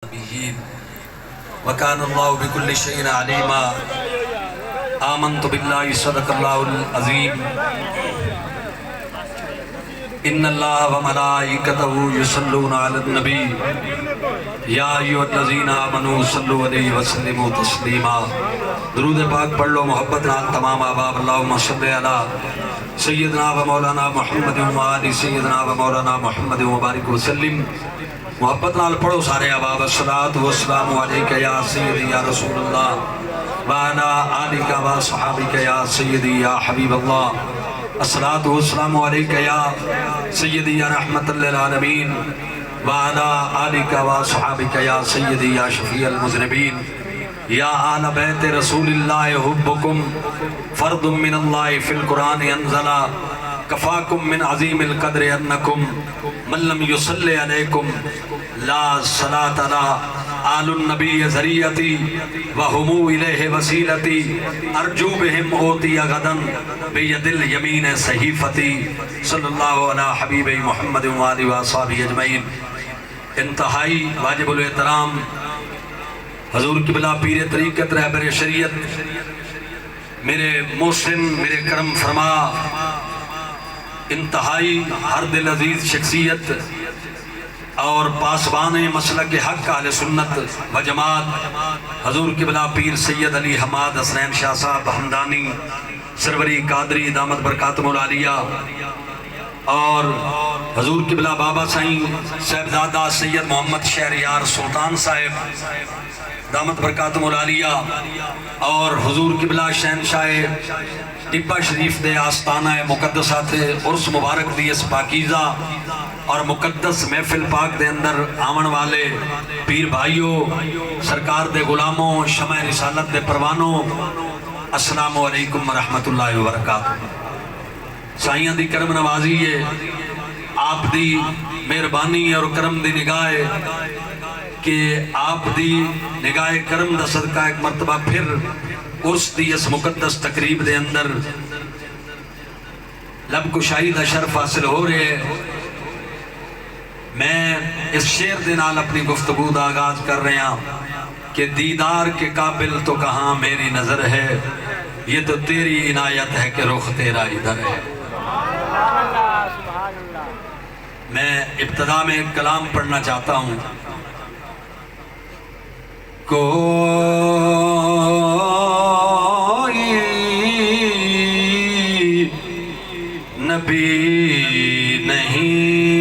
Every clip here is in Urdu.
النبيين وكان الله بكل شيء عليما آمنت بالله صدق الله العظيم إن الله وملائكته يصلون على النبي يا أيها الذين آمنوا صلوا عليه وسلموا تسليما درود پاک پڑھ لو محبت نال تمام احباب اللہم صلی علی سیدنا و مولانا محمد و آل سیدنا و مولانا محمد و بارک وسلم محبت نال پڑھو سارے احباب الصلاۃ والسلام علیک یا سیدی یا رسول اللہ وعلی آلک و صحابک یا سیدی یا حبیب اللہ الصلاۃ والسلام علیک یا سیدی یا رحمت للعالمین وعلی آلک و صحابک یا سیدی یا شفیع المذنبین یا آل بیت رسول اللہ حبکم فرد من اللہ فی القرآن انزلا کفاکم من عظیم القدر انکم من لم یصلی علیکم لا صلاة لا آل النبی ذریعتی وہمو الیہ وسیلتی ارجو بہم اوتی غدن بید الیمین صحیفتی صلی اللہ علیہ حبیب محمد وآلہ وآصحابہ اجمعین. انتہائی واجب الاحترام حضور قبلہ پیر طریقت رہبر شریعت میرے محسن میرے کرم فرما انتہائی ہر دل عزیز شخصیت اور پاسبان مسلک حق اہل سنت و جماعت حضور قبلہ پیر سید علی حماد حسنین شاہ صاحب ہمدانی سروری قادری دامت برکاتم العالیہ اور حضور قبلہ بابا سائیں صاحبزادہ سید محمد شہریار سلطان صاحب دامت برکاتم العالیہ اور حضور قبلہ شہنشاہ ٹپا شریف دے آستانہ مقدسات عرس مبارک دی اس پاکیزہ اور مقدس محفل پاک دے اندر آمن والے پیر بھائیوں سرکار دے غلاموں شمع رسالت دے پروانوں السلام علیکم ورحمت اللہ وبرکاتہ. سائیاں دی کرم نوازی ہے آپ دی مہربانی اور کرم دی نگاہ کہ آپ دی نگاہ کرم دا صدقہ ایک مرتبہ پھر عرس دی اس مقدس تقریب دے اندر لب کشائی دا شرف حاصل ہو رہے ہیں. میں اس شعر دے نال اپنی گفتگو دا آغاز کر رہے ہیں کہ دیدار کے قابل تو کہاں میری نظر ہے یہ تو تیری عنایت ہے کہ رخ تیرا ادھر ہے. میں ابتدا میں ایک کلام پڑھنا چاہتا ہوں. نبی نہیں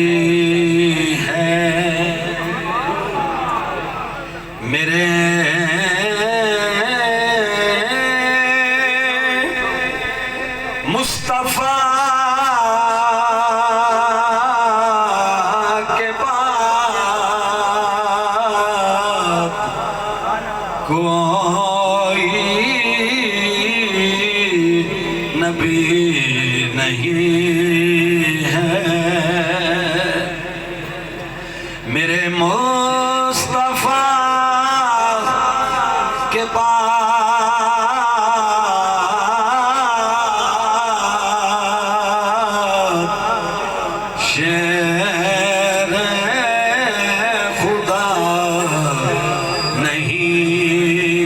ہے میرے مصطفیٰ کے بعد کوئی نبی نہیں میرے مصطفیٰ کے بعد شیر خدا نہیں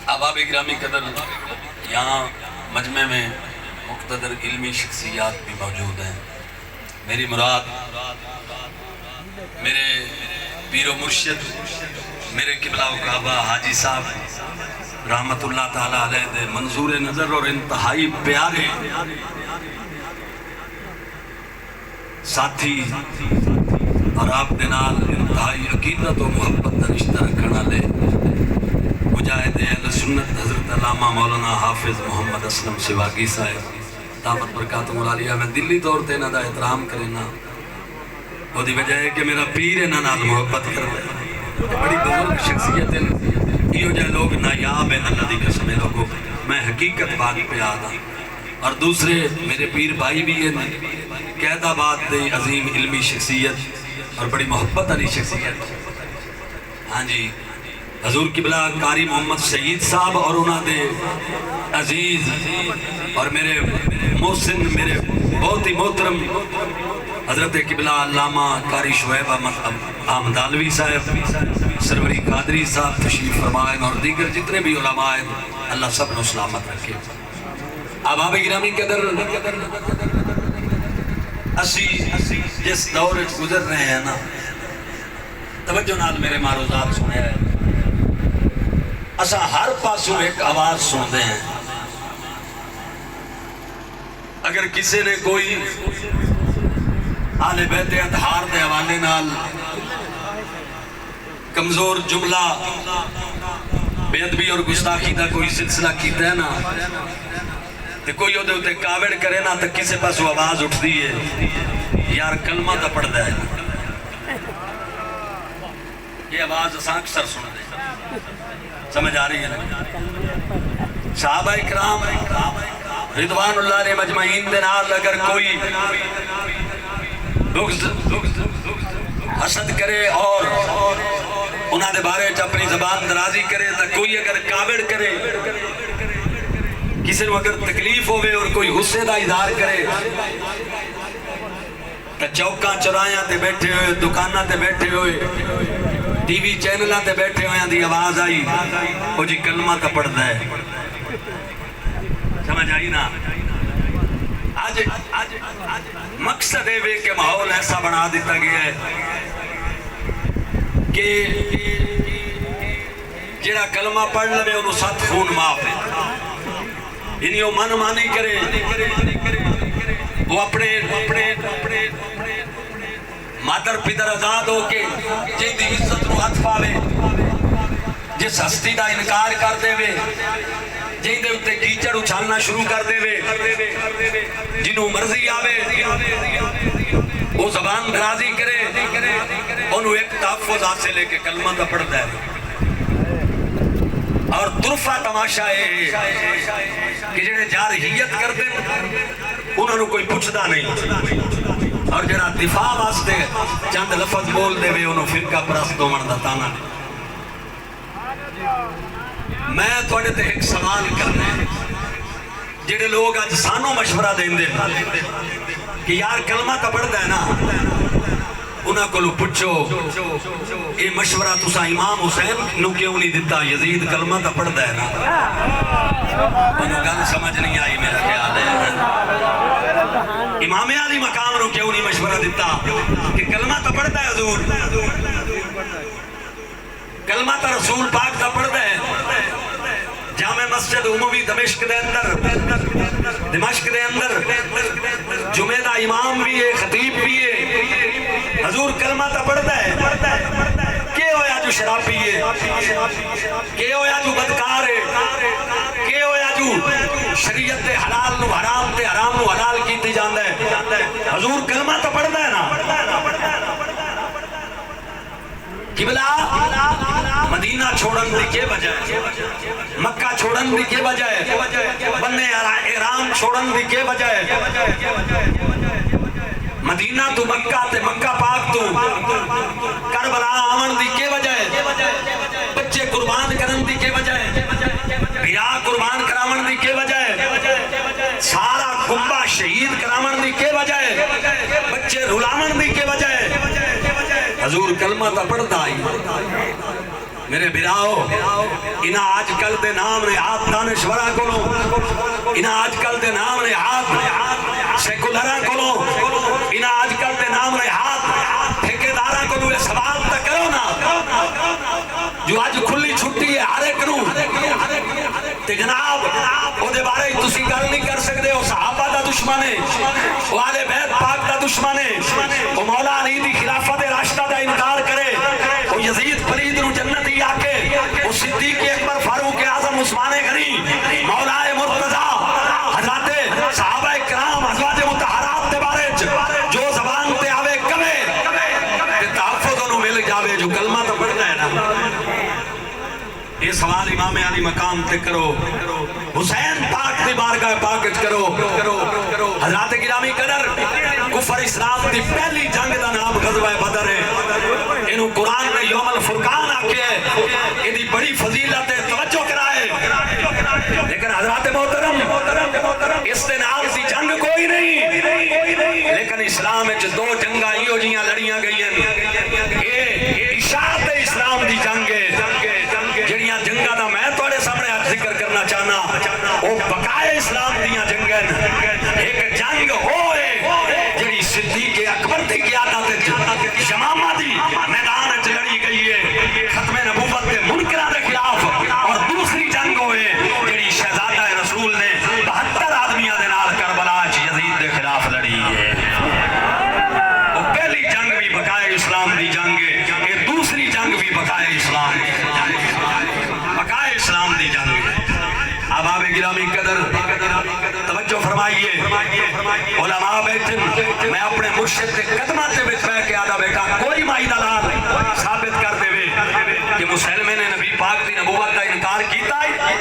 احباب گرامی قدر، یہاں مجمع میں مقتدر علمی شخصیات بھی موجود ہیں. میری مراد میرے پیر و مرشد، میرے قبلہ و کعبہ حاجی صاحب رحمت اللہ تعالیٰ علیہ دے منظور نظر اور انتہائی پیارے ساتھی اور آپ دے نال انتہائی عقیدت و محبت دا رشتہ رکھن والے مجاہد اہل سنت حضرت علامہ مولانا حافظ محمد اسلم سواگی صاحب دامت برکاتہم العالیہ. میں دلی طور تے انہاں دا احترام کرنا، وہ دی وجہ ہے کہ میرا پیر انہاں نال محبت کردا ہے. بڑی بزرگ شخصیت ہیں، یہ جائے لوگ نایاب ہیں اللہ دی قسم لوگوں. میں حقیقت بات پہ آدھا. اور دوسرے میرے پیر بھائی بھی ہیں، قید آباد دے عظیم علمی شخصیت اور بڑی محبت علی شخصیت. ہاں جی، حضور قبلہ قاری محمد سعید صاحب اور انہاں دے عزیز اور میرے محسن، میرے بہت ہی محترم حضرت قبلہ علامہ قاری شعیب احمد علوی صاحب، سروری قادری صاحب تشریف فرمائیں اور دیگر جتنے بھی علماء ہیں، اللہ سب نے سلامت رکھے. احباب گرامی قدر، اسی جس دور گزر رہے ہیں نا، توجہ نال میرے معروضات سنے ہیں. اسا ہر پاسوں ایک آواز سنتے ہیں. اگر کسی نے کوئی آل بیت اطہار دے حوالے نال کمزور جملہ بے ادبی اور گستاخی دا کوئی سلسلہ کیتا ہے نا، تے کوئی او دے اتے کاوڑ کرے نا، تے کسے پاسوں آواز اٹھتی ہے یار کلمہ دا پڑھدا ہے. یہ آواز اساں اکثر سن دے. سمجھ آ رہی ہے نا؟ صحابہ اکرام رضوان اللہ علیہ مجمعین دے نال اگر کوئی حسد کرے اور انہاں دے بارے چ اپنی زبان درازی کرے، تو کوئی اگر کاوڑ کرے، کسی نے اگر تکلیف ہوئے اور کوئی غصے دا اظہار کرے، تو چوکاں چورایاں تے بیٹھے ہوئے، دکاناں تے بیٹھے ہوئے، ٹی وی چینلاں تے بیٹھے ہوئے دی آواز آئی، وہ جی کلمہ تا پڑھدا ہے. سمجھ آئی نا؟ آج مقصد ہے کہ ماحول ایسا بنا دیتا گیا ہے کہ جڑا کلمہ پڑھ لے انہوں 7 خون معاف ہے. یعنی وہ من مانی کرے، وہ اپنے مادر پدر آزاد ہو کے جن دی عزت نو ہاتھ پاوے، جس ہستی دا انکار کر دے وے، جن دے اتے کیچڑ اچھالنا شروع کر دے وے، جنہوں مرضی آوے وہ زبان درازی کرے، انہوں ایک تحفظ حاصل لے کے کلمہ دا پڑھتا ہے. اور طرفہ تماشا ہے کہ جنہیں جارحیت کر دیں انہوں نے کوئی پوچھدا نہیں، اور جنہاں دفاع واسطے چند لفظ بول دے وے انہوں فرقہ پرست ہومن دا تانا. میں تھوڑے تے ایک سوال کرنا ہے، جڑے لوگ آج سانوں مشورہ دیں دے کہ یار کلمہ تا پڑھدا ہے نا، انہاں کو لو پچھو یہ مشورہ تسا امام حسین نو کیوں نہیں دیتا؟ یزید کلمہ تا پڑھدا ہے نا. انہوں گل سمجھ نہیں آئی میرا خیال ہے. امام علی مقام نو کیوں نہیں مشورہ دیتا کہ کلمہ تا پڑھدا ہے حضور؟ کلمہ تا رسول پاک تا پڑھدا ہے. جامع مسجد عمومی دمشق دے اندر جمعہ دا امام بھی ہے، خطیب بھی ہے، حضور کلمہ تا پڑھدا ہے. کہ ہویا جو شراب پیے، کہ ہویا جو بدکار ہے، کہ ہویا جو شریعت دے حلال نو حرام تے حرام نو حلال کیتی جاندا ہے، حضور کلمہ تا پڑھدا ہے نا. قبلہ مدینہ چھوڑن دی کے وجہ ہے، مکہ چھوڑن دی کے وجہ ہے، بنے احرام چھوڑن دی کے وجہ ہے، مدینہ تو مکہ تے مکہ پاک تو کربلا آمن دی کے وجہ ہے، بچے قربان کرن دی کے وجہ ہے، بھیا قربان کراون کراون دی کے وجہ ہے، سارا کنبہ شہید کراون دی کے وجہ ہے، بچے رلاون دی کے وجہ ہے، حضور کلمہ تا پڑھتا آئی۔ میرے براؤ انہا آج کل دے نام نے ہاتھ دانشورہ کولو، انہا آج کل دے نام نے ہاتھ سیکولرہ کولو، انہا آج کل دے نام نے ہاتھ ٹھیکیدارہ کولو، یہ سوال تا کرو نا جو آج کھلی چھٹی ہے ہر ایک نو تے جناب او دے بارے تسی گل نہیں کر سکتے، او صحابہ دا دشمن ہے، او آل بیت پاک دا دشمن ہے، او مولا علی دی خلافت راشدہ دا انکار کرے، او یزید فرید نو جنتی آکے، او صدیق اکبر فاروق اعظم عثمان غنی مولا مرتضی حضرات صحابہ کرام ازواج مطہرات دے بارے جو زبان تے آوے کبے تے تحفظ انہوں مل جاوے جو کلمہ تو پڑھ گئے نا۔ یہ سوال امام علی مقام تے کرو، حسین پاک دی بارگاہ پاکت کرو، حضرات گرامی قدر کفر اسلام دی پہلی جنگ دا نام غزوہ بدر ہے، انہوں قرآن نے یوم الفرقان آکے ہے، انہی بڑی فضیلت توجہ کرائے، لیکن حضرات محترم اس دن آپ دی جنگ کوئی نہیں، لیکن اسلام میں دو جنگاں ہیو جیاں لڑیاں گئی ہیں، یہ اشاعت اسلام دی جنگ ہے، جڑیاں جنگاں دا میں توڑے سامنے آج ذکر کرنا چاہنا، وہ بقائے اسلام دیاں جنگیں، ایک جنگ ہوئے جڑی صدیق اکبر دی قیادت شمامہ دی میدان اچھ لڑی گئی ہے ختم نبوت کے منکرہ دے خلاف، اور دوسری جنگ ہوئے جڑی شہزادہ رسول نے 72 آدمیاں دے نال کربلا اچھ یزید دے خلاف لڑی ہے۔ وہ پہلی جنگ بھی بقائے اسلام دی جنگ ہے، یہ دوسری جنگ بھی بقائے اسلام دی بقائے اسلام دی جنگ ہے۔ اب آپ گرامی قدر توجہ فرمائیے، علماء بیٹھن میں اپنے مرشد کے قدمات سے بیٹھ کے آدھا بیٹا کوئی مائی دلال ثابت کر دے کہ مسلمے نے نبی پاک دی نبوت کا انکار کیتا ہے،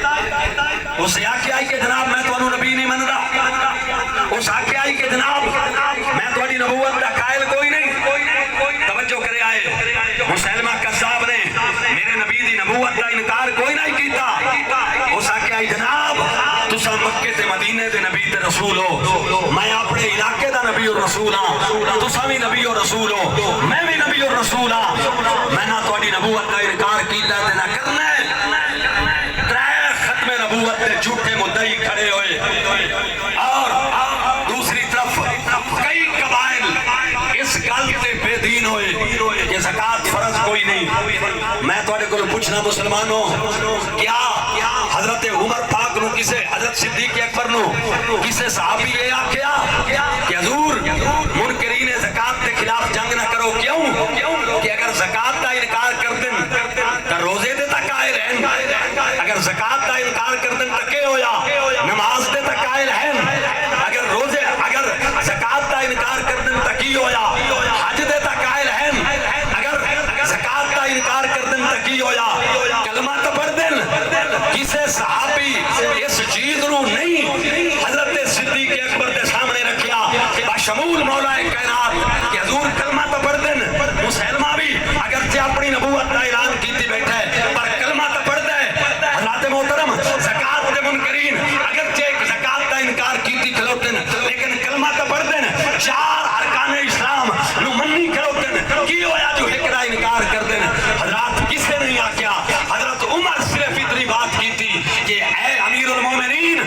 اس آکے آئی کہ جناب میں تو انہوں نبی نہیں من رہا، اس آکے آئی کہ جناب میں تو انہی نبوت کا قائل کوئی نہیں، توجہ کرے آئے مسلمہ قذاب نے میرے نبی دی نبوت کا انکار کوئی نہیں کیتا، اس آکے آئی جناب تسا مکہ تے مدینے دے نبی تے رسول ہو، میں اپنے علاقے دا نبی اور رسول ہاں، تسا بھی نبی اور رسول ہو، میں بھی نبی اور رسول ہاں، میں نہ تو اڈی نبوت کا انکار کیتا تے نہ کرنا ہے۔ ترے ختم نبوت تے جھوٹے مدعی کھڑے ہوئے، اور دوسری طرف کئی قبائل اس گل تے بے دین ہوئے کہ زکاة فرض کوئی نہیں۔ میں تو اڈے کو پوچھنا مسلمانوں، کیا حضرت عمر پاک نو کسے حضرت صدیق اکبر نو کسے صحابی یہ آکھیا کہ حضور منکرین زکاة کے خلاف جنگ نہ کرو، کیوں کہ اگر زکاة کا انکار کر دن تو روزے دے تک قائل ہیں، اگر زکاة کا انکار کر دن تو کیا ہویا نماز دے تک قائل ہیں، اگر روزے اگر زکاة کا انکار کر دن تو کیا ہویا حج دے تک قائل ہیں، اگر زکاة کا انکار کر دن تو کیا ہویا کلمہ تو پڑھ دن۔ کسے صحابی اس چیز نو نہیں حضرت صدیق اکبر دے سامنے رکھیا بشمول مولا کائنات کہ حضور کلمہ تو پڑھ دن، مسلمہ بھی اگرچہ اپنی نبوت کا اعلان کیتی بیٹھا ہے پر کلمہ تو پڑھ دے۔ حضرات محترم زکاة دے منکرین اگرچہ ایک زکاة کا انکار کیتی کھلوتن لیکن کلمہ تو پڑھ دن، چار ارکان اسلام نو منی کھلوتن، کی ہویا جو ہکڑا انکار کر دن۔ حضرات کسے نہیں آکیا، حضرت عمر صرف اتنی بات کی تھی کہ اے امیر المومنین